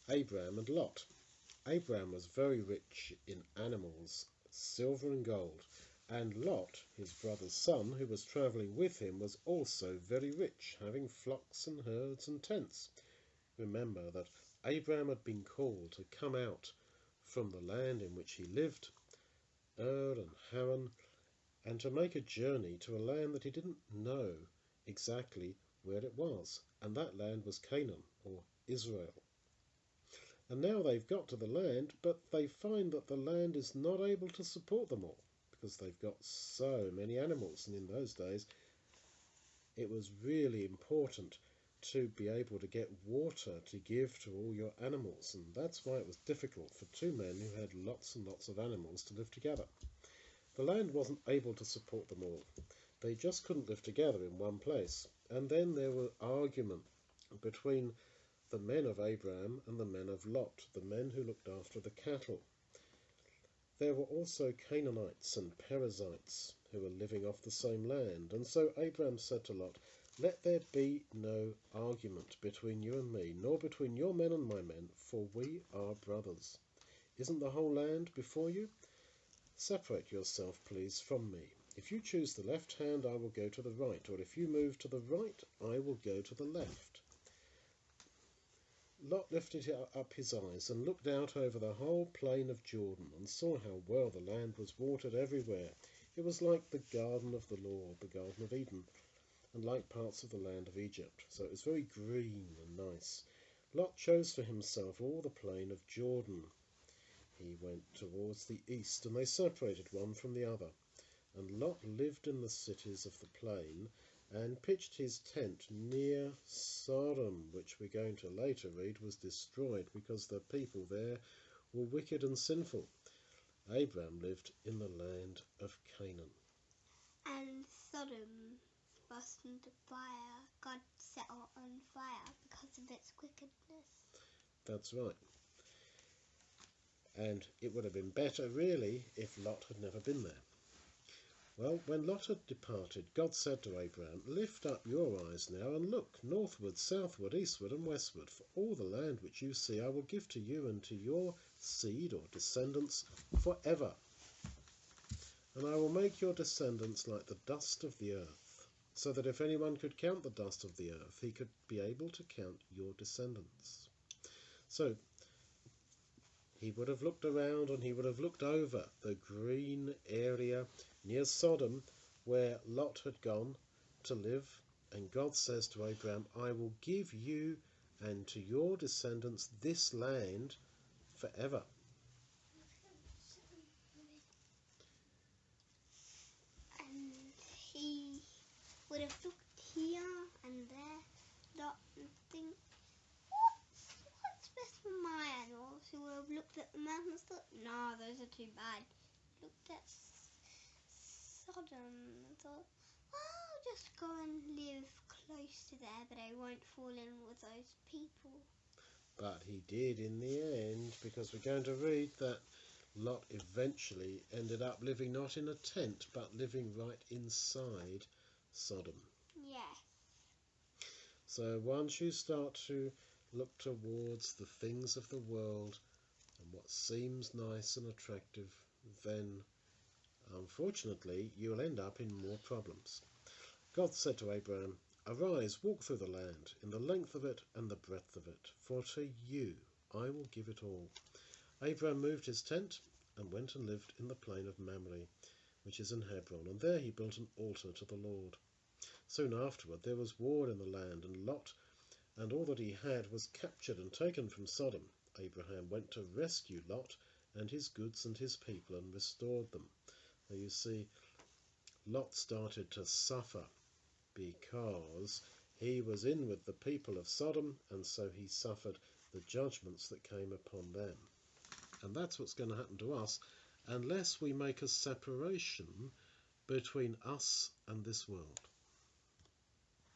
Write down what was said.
Abram and Lot. Abram was very rich in animals, silver and gold, and Lot, his brother's son, who was travelling with him, was also very rich, having flocks and herds and tents. Remember that Abram had been called to come out from the land in which he lived, Ur and Haran, and to make a journey to a land that he didn't know exactly where it was, and that land was Canaan, or Israel. And now they've got to the land, but they find that the land is not able to support them all, because they've got so many animals, and in those days it was really important to be able to get water to give to all your animals, and that's why it was difficult for two men who had lots and lots of animals to live together. The land wasn't able to support them all. They just couldn't live together in one place. And then there were arguments between the men of Abram and the men of Lot, the men who looked after the cattle. There were also Canaanites and Perizzites who were living off the same land. And so Abram said to Lot, "Let there be no argument between you and me, nor between your men and my men, for we are brothers. Isn't the whole land before you? Separate yourself, please, from me. If you choose the left hand, I will go to the right, or if you move to the right, I will go to the left." Lot lifted up his eyes and looked out over the whole plain of Jordan, and saw how well the land was watered everywhere. It was like the garden of the Lord, the Garden of Eden, and like parts of the land of Egypt. So it was very green and nice. Lot chose for himself all the plain of Jordan. He went towards the east, and they separated one from the other. And Lot lived in the cities of the plain, and pitched his tent near Sodom, which we're going to later read was destroyed because the people there were wicked and sinful. Abram lived in the land of Canaan. And Sodom burst into fire. God set it on fire because of its wickedness. That's right. And it would have been better, really, if Lot had never been there. Well, when Lot had departed, God said to Abram, "Lift up your eyes now and look northward, southward, eastward, and westward. For all the land which you see I will give to you and to your seed or descendants forever. And I will make your descendants like the dust of the earth, so that if anyone could count the dust of the earth, he could be able to count your descendants." So he would have looked around, and he would have looked over the green area near Sodom where Lot had gone to live. And God says to Abram, "I will give you and to your descendants this land forever." And he would have looked here and there, Lot, and think, what's best for my animals? He would have looked at the mountains and thought, no, those are too bad. Looked at Sodom and thought, I'll just go and live close to there, but I won't fall in with those people. But he did in the end, because we're going to read that Lot eventually ended up living not in a tent, but living right inside Sodom. Yes. So once you start to look towards the things of the world and what seems nice and attractive, then unfortunately you'll end up in more problems. God said to Abraham, "Arise, walk through the land, in the length of it and the breadth of it, for to you I will give it all." Abraham moved his tent and went and lived in the plain of Mamre, which is in Hebron, and there he built an altar to the Lord. Soon afterward there was war in the land, and Lot and all that he had was captured and taken from Sodom. Abraham went to rescue Lot and his goods and his people and restored them. Now you see, Lot started to suffer because he was in with the people of Sodom, and so he suffered the judgments that came upon them. And that's what's going to happen to us unless we make a separation between us and this world.